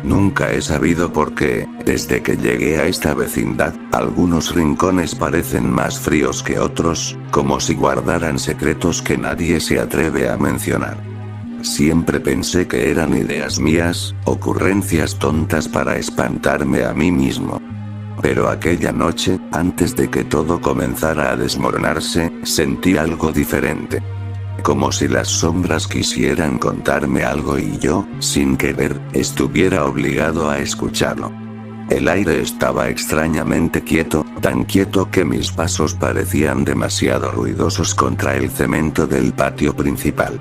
Nunca he sabido por qué, desde que llegué a esta vecindad, algunos rincones parecen más fríos que otros, como si guardaran secretos que nadie se atreve a mencionar. Siempre pensé que eran ideas mías, ocurrencias tontas para espantarme a mí mismo. Pero aquella noche, antes de que todo comenzara a desmoronarse, sentí algo diferente. Como si las sombras quisieran contarme algo y yo, sin querer, estuviera obligado a escucharlo. El aire estaba extrañamente quieto, tan quieto que mis pasos parecían demasiado ruidosos contra el cemento del patio principal.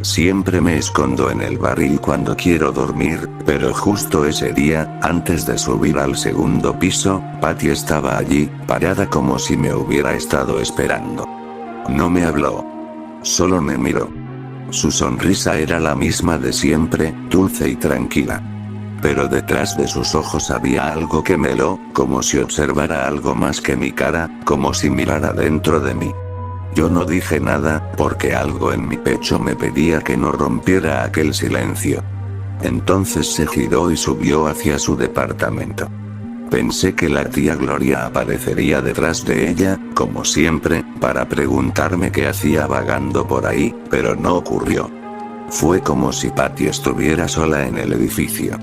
Siempre me escondo en el barril cuando quiero dormir, pero justo ese día, antes de subir al segundo piso, Patty estaba allí, parada como si me hubiera estado esperando. No me habló. Solo me miró. Su sonrisa era la misma de siempre, dulce y tranquila. Pero detrás de sus ojos había algo que me heló, como si observara algo más que mi cara, como si mirara dentro de mí. Yo no dije nada, porque algo en mi pecho me pedía que no rompiera aquel silencio. Entonces se giró y subió hacia su departamento. Pensé que la tía Gloria aparecería detrás de ella, como siempre, para preguntarme qué hacía vagando por ahí, pero no ocurrió. Fue como si Patty estuviera sola en el edificio.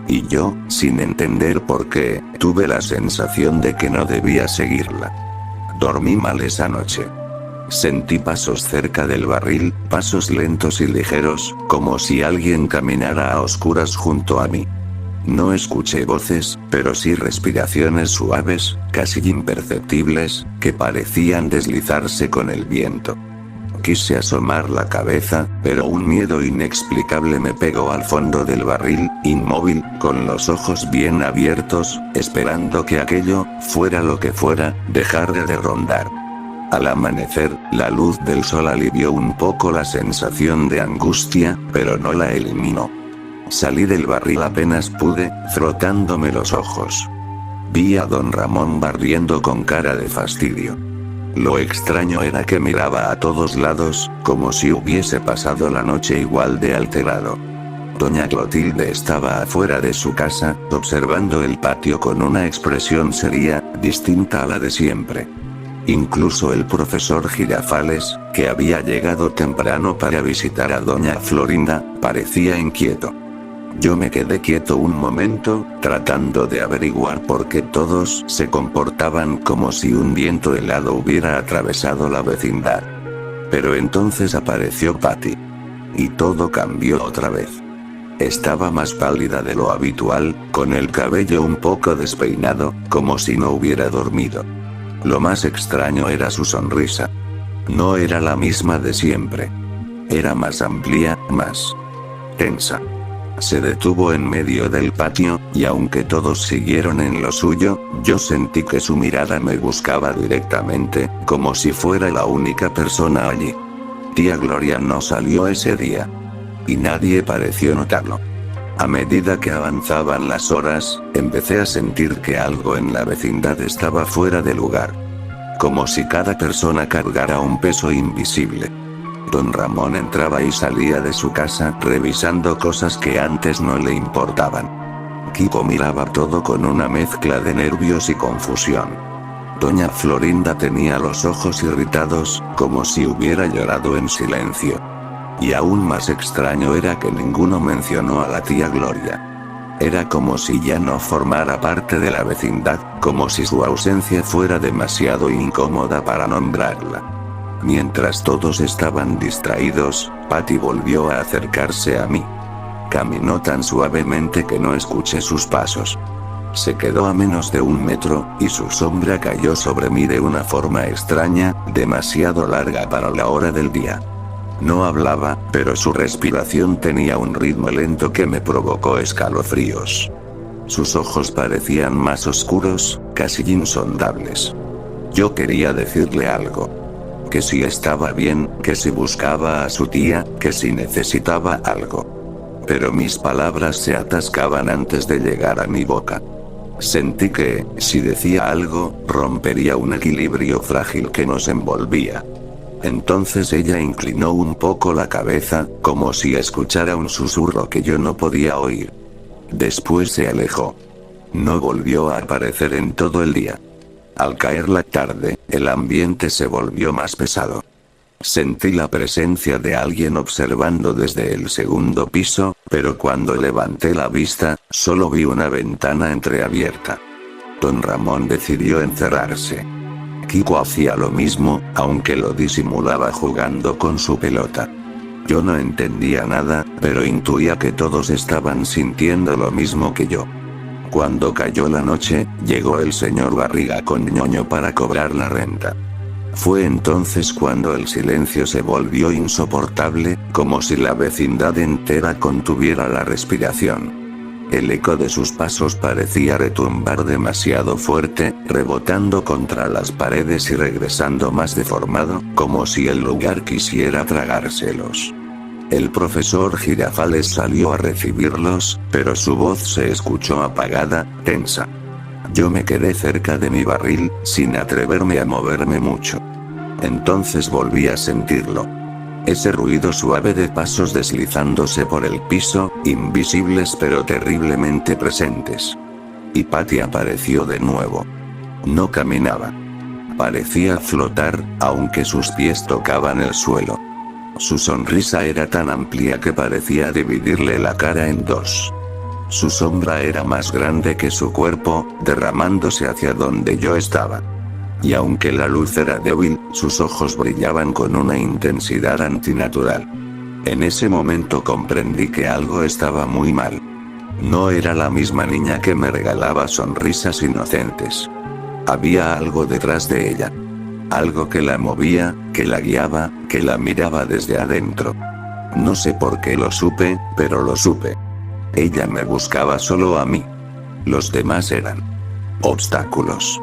Y yo, sin entender por qué, tuve la sensación de que no debía seguirla. Dormí mal esa noche. Sentí pasos cerca del barril, pasos lentos y ligeros, como si alguien caminara a oscuras junto a mí. No escuché voces, pero sí respiraciones suaves, casi imperceptibles, que parecían deslizarse con el viento. Quise asomar la cabeza, pero un miedo inexplicable me pegó al fondo del barril, inmóvil, con los ojos bien abiertos, esperando que aquello, fuera lo que fuera, dejara de rondar. Al amanecer, la luz del sol alivió un poco la sensación de angustia, pero no la eliminó. Salí del barril apenas pude, frotándome los ojos. Vi a don Ramón barriendo con cara de fastidio. Lo extraño era que miraba a todos lados, como si hubiese pasado la noche igual de alterado. Doña Clotilde estaba afuera de su casa, observando el patio con una expresión seria, distinta a la de siempre. Incluso el profesor Girafales, que había llegado temprano para visitar a doña Florinda, parecía inquieto. Yo me quedé quieto un momento, tratando de averiguar por qué todos se comportaban como si un viento helado hubiera atravesado la vecindad. Pero entonces apareció Patty. Y todo cambió otra vez. Estaba más pálida de lo habitual, con el cabello un poco despeinado, como si no hubiera dormido. Lo más extraño era su sonrisa. No era la misma de siempre. Era más amplia, más tensa. Se detuvo en medio del patio, y aunque todos siguieron en lo suyo, yo sentí que su mirada me buscaba directamente, como si fuera la única persona allí. Tía Gloria no salió ese día. Y nadie pareció notarlo. A medida que avanzaban las horas, empecé a sentir que algo en la vecindad estaba fuera de lugar. Como si cada persona cargara un peso invisible. Don Ramón entraba y salía de su casa revisando cosas que antes no le importaban. Kiko miraba todo con una mezcla de nervios y confusión. Doña Florinda tenía los ojos irritados, como si hubiera llorado en silencio. Y aún más extraño era que ninguno mencionó a la tía Gloria. Era como si ya no formara parte de la vecindad, como si su ausencia fuera demasiado incómoda para nombrarla. Mientras todos estaban distraídos, Patty volvió a acercarse a mí. Caminó tan suavemente que no escuché sus pasos. Se quedó a menos de 1 metro, y su sombra cayó sobre mí de una forma extraña, demasiado larga para la hora del día. No hablaba, pero su respiración tenía un ritmo lento que me provocó escalofríos. Sus ojos parecían más oscuros, casi insondables. Yo quería decirle algo. Que si estaba bien, que si buscaba a su tía, que si necesitaba algo. Pero mis palabras se atascaban antes de llegar a mi boca. Sentí que, si decía algo, rompería un equilibrio frágil que nos envolvía. Entonces ella inclinó un poco la cabeza, como si escuchara un susurro que yo no podía oír. Después se alejó. No volvió a aparecer en todo el día. Al caer la tarde, el ambiente se volvió más pesado. Sentí la presencia de alguien observando desde el segundo piso, pero cuando levanté la vista, solo vi una ventana entreabierta. Don Ramón decidió encerrarse. Kiko hacía lo mismo, aunque lo disimulaba jugando con su pelota. Yo no entendía nada, pero intuía que todos estaban sintiendo lo mismo que yo. Cuando cayó la noche, llegó el señor Barriga con ñoño para cobrar la renta. Fue entonces cuando el silencio se volvió insoportable, como si la vecindad entera contuviera la respiración. El eco de sus pasos parecía retumbar demasiado fuerte, rebotando contra las paredes y regresando más deformado, como si el lugar quisiera tragárselos. El profesor Girafales salió a recibirlos, pero su voz se escuchó apagada, tensa. Yo me quedé cerca de mi barril, sin atreverme a moverme mucho. Entonces volví a sentirlo. Ese ruido suave de pasos deslizándose por el piso, invisibles pero terriblemente presentes. Y Patty apareció de nuevo. No caminaba. Parecía flotar, aunque sus pies tocaban el suelo. Su sonrisa era tan amplia que parecía dividirle la cara en dos. Su sombra era más grande que su cuerpo, derramándose hacia donde yo estaba. Y aunque la luz era débil, sus ojos brillaban con una intensidad antinatural. En ese momento comprendí que algo estaba muy mal. No era la misma niña que me regalaba sonrisas inocentes. Había algo detrás de ella. Algo que la movía, que la guiaba, que la miraba desde adentro. No sé por qué lo supe, pero lo supe. Ella me buscaba solo a mí. Los demás eran obstáculos.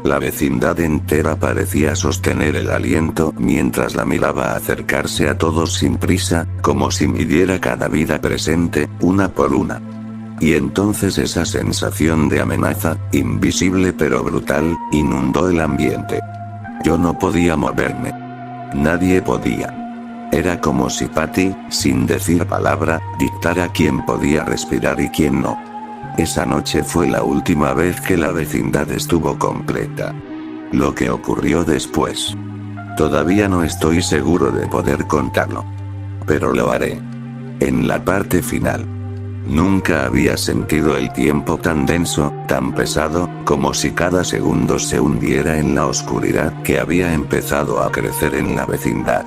La vecindad entera parecía sostener el aliento mientras la miraba acercarse a todos sin prisa, como si midiera cada vida presente, una por una. Y entonces esa sensación de amenaza, invisible pero brutal, inundó el ambiente. Yo no podía moverme. Nadie podía. Era como si Patty, sin decir palabra, dictara quién podía respirar y quién no. Esa noche fue la última vez que la vecindad estuvo completa. Lo que ocurrió después. Todavía no estoy seguro de poder contarlo. Pero lo haré. En la parte final. Nunca había sentido el tiempo tan denso, tan pesado, como si cada segundo se hundiera en la oscuridad que había empezado a crecer en la vecindad.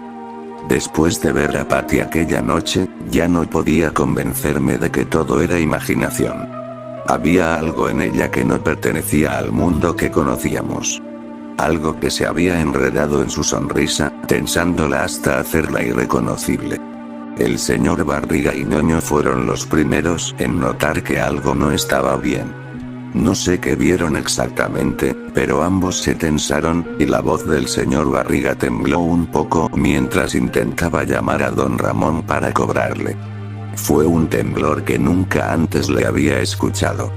Después de ver a Patty aquella noche, ya no podía convencerme de que todo era imaginación. Había algo en ella que no pertenecía al mundo que conocíamos. Algo que se había enredado en su sonrisa, tensándola hasta hacerla irreconocible. El señor Barriga y ñoño fueron los primeros en notar que algo no estaba bien. No sé qué vieron exactamente, pero ambos se tensaron, y la voz del señor Barriga tembló un poco mientras intentaba llamar a don Ramón para cobrarle. Fue un temblor que nunca antes le había escuchado.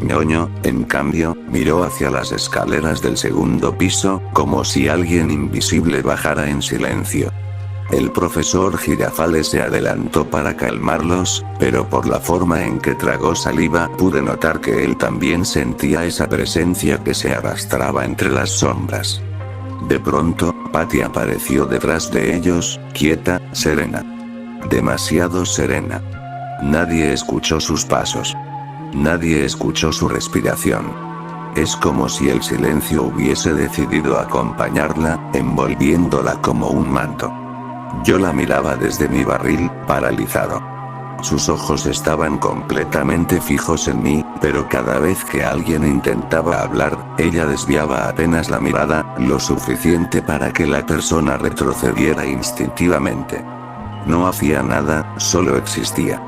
ñoño, en cambio, miró hacia las escaleras del segundo piso, como si alguien invisible bajara en silencio. El profesor Girafales se adelantó para calmarlos, pero por la forma en que tragó saliva pude notar que él también sentía esa presencia que se arrastraba entre las sombras. De pronto, Patty apareció detrás de ellos, quieta, serena. Demasiado serena. Nadie escuchó sus pasos. Nadie escuchó su respiración. Es como si el silencio hubiese decidido acompañarla, envolviéndola como un manto. Yo la miraba desde mi barril, paralizado. Sus ojos estaban completamente fijos en mí, pero cada vez que alguien intentaba hablar, ella desviaba apenas la mirada, lo suficiente para que la persona retrocediera instintivamente. No hacía nada, solo existía.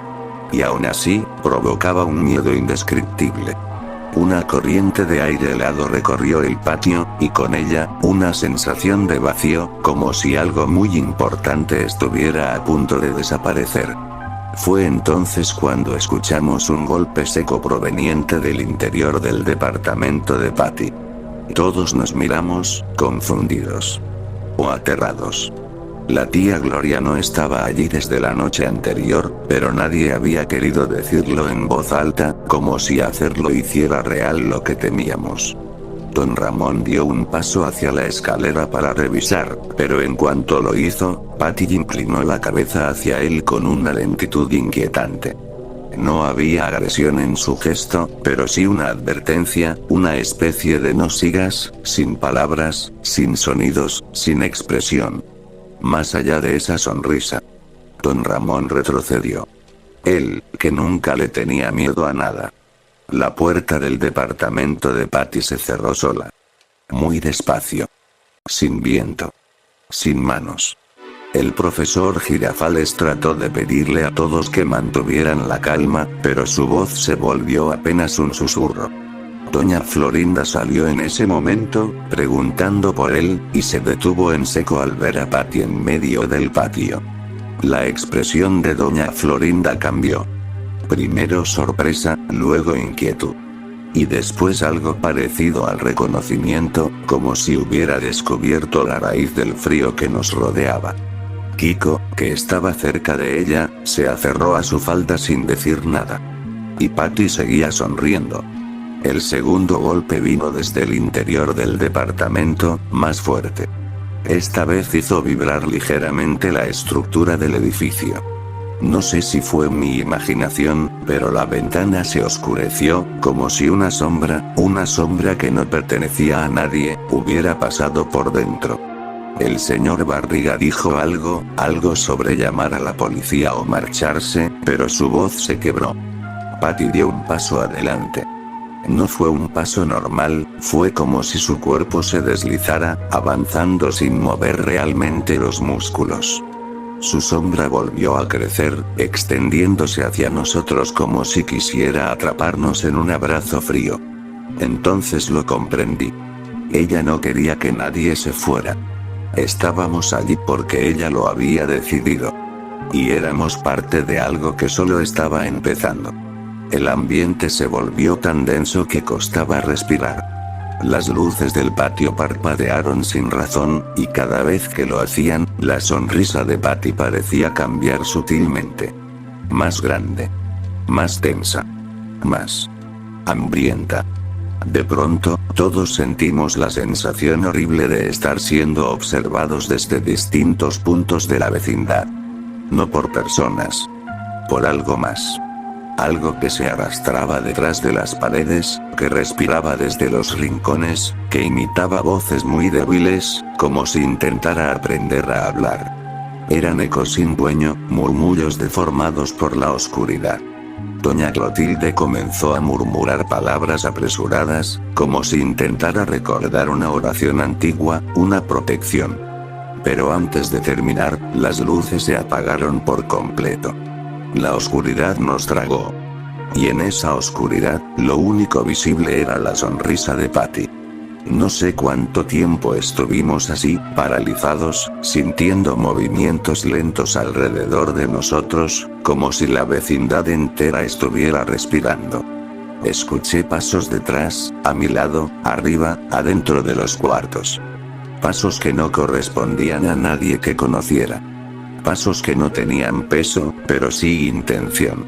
Y aún así, provocaba un miedo indescriptible. Una corriente de aire helado recorrió el patio, y con ella, una sensación de vacío, como si algo muy importante estuviera a punto de desaparecer. Fue entonces cuando escuchamos un golpe seco proveniente del interior del departamento de Patty. Todos nos miramos, confundidos. o aterrados. La tía Gloria no estaba allí desde la noche anterior, pero nadie había querido decirlo en voz alta, como si hacerlo hiciera real lo que temíamos. Don Ramón dio un paso hacia la escalera para revisar, pero en cuanto lo hizo, Patty inclinó la cabeza hacia él con una lentitud inquietante. No había agresión en su gesto, pero sí una advertencia, una especie de no sigas, sin palabras, sin sonidos, sin expresión. Más allá de esa sonrisa. Don Ramón retrocedió. Él, que nunca le tenía miedo a nada. La puerta del departamento de Patty se cerró sola. Muy despacio. Sin viento. Sin manos. El profesor Girafales trató de pedirle a todos que mantuvieran la calma, pero su voz se volvió apenas un susurro. Doña Florinda salió en ese momento, preguntando por él, y se detuvo en seco al ver a Patty en medio del patio. La expresión de Doña Florinda cambió. Primero sorpresa, luego inquietud. Y después algo parecido al reconocimiento, como si hubiera descubierto la raíz del frío que nos rodeaba. Kiko, que estaba cerca de ella, se aferró a su falda sin decir nada. Y Patty seguía sonriendo. El segundo golpe vino desde el interior del departamento, más fuerte. Esta vez hizo vibrar ligeramente la estructura del edificio. No sé si fue mi imaginación, pero la ventana se oscureció, como si una sombra que no pertenecía a nadie, hubiera pasado por dentro. El señor Barriga dijo algo sobre llamar a la policía o marcharse, pero su voz se quebró. Patty dio un paso adelante. No fue un paso normal, fue como si su cuerpo se deslizara, avanzando sin mover realmente los músculos. Su sombra volvió a crecer, extendiéndose hacia nosotros como si quisiera atraparnos en un abrazo frío. Entonces lo comprendí. Ella no quería que nadie se fuera. Estábamos allí porque ella lo había decidido. Y éramos parte de algo que solo estaba empezando. El ambiente se volvió tan denso que costaba respirar. Las luces del patio parpadearon sin razón, y cada vez que lo hacían, la sonrisa de Patty parecía cambiar sutilmente. Más grande. Más tensa. Más hambrienta. De pronto, todos sentimos la sensación horrible de estar siendo observados desde distintos puntos de la vecindad. No por personas. Por algo más. Algo que se arrastraba detrás de las paredes, que respiraba desde los rincones, que imitaba voces muy débiles, como si intentara aprender a hablar. Eran ecos sin dueño, murmullos deformados por la oscuridad. Doña Clotilde comenzó a murmurar palabras apresuradas, como si intentara recordar una oración antigua, una protección. Pero antes de terminar, las luces se apagaron por completo. La oscuridad nos tragó. Y en esa oscuridad, lo único visible era la sonrisa de Patty. No sé cuánto tiempo estuvimos así, paralizados, sintiendo movimientos lentos alrededor de nosotros, como si la vecindad entera estuviera respirando. Escuché pasos detrás, a mi lado, arriba, adentro de los cuartos. Pasos que no correspondían a nadie que conociera. Pasos que no tenían peso, pero sí intención.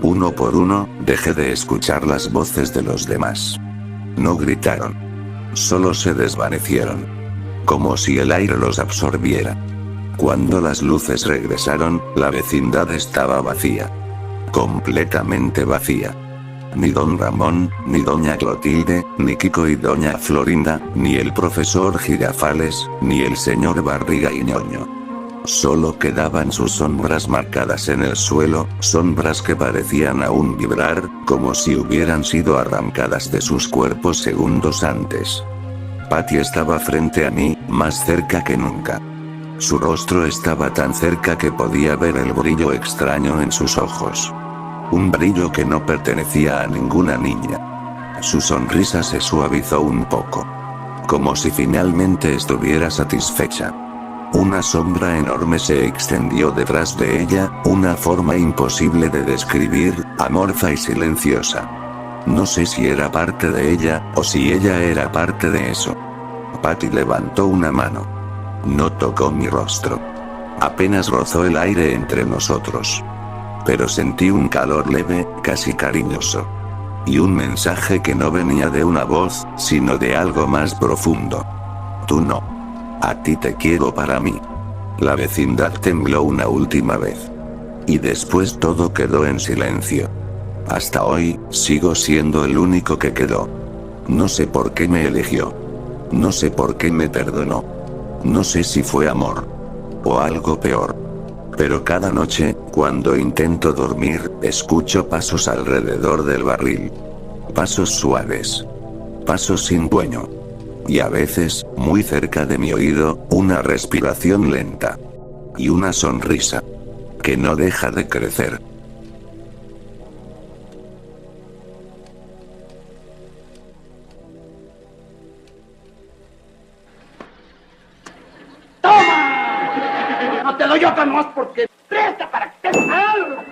Uno por uno, dejé de escuchar las voces de los demás. No gritaron. Solo se desvanecieron. Como si el aire los absorbiera. Cuando las luces regresaron, la vecindad estaba vacía. Completamente vacía. Ni don Ramón, ni doña Clotilde, ni Kiko y doña Florinda, ni el profesor Girafales, ni el señor Barriga y Ñoño. Solo quedaban sus sombras marcadas en el suelo, sombras que parecían aún vibrar, como si hubieran sido arrancadas de sus cuerpos segundos antes. Patty estaba frente a mí, más cerca que nunca. Su rostro estaba tan cerca que podía ver el brillo extraño en sus ojos. Un brillo que no pertenecía a ninguna niña. Su sonrisa se suavizó un poco. Como si finalmente estuviera satisfecha. Una sombra enorme se extendió detrás de ella, una forma imposible de describir, amorfa y silenciosa. No sé si era parte de ella, o si ella era parte de eso. Patty levantó una mano. No tocó mi rostro. Apenas rozó el aire entre nosotros. Pero sentí un calor leve, casi cariñoso. Y un mensaje que no venía de una voz, sino de algo más profundo. Tú no. A ti te quiero para mí. La vecindad tembló una última vez. Y después todo quedó en silencio. Hasta hoy, sigo siendo el único que quedó. No sé por qué me eligió. No sé por qué me perdonó. No sé si fue amor. O algo peor. Pero cada noche, cuando intento dormir, escucho pasos alrededor del barril. Pasos suaves. Pasos sin dueño. Y a veces, muy cerca de mi oído, una respiración lenta. Y una sonrisa. Que no deja de crecer. ¡Toma! No te doy otra más porque presta para que te salga.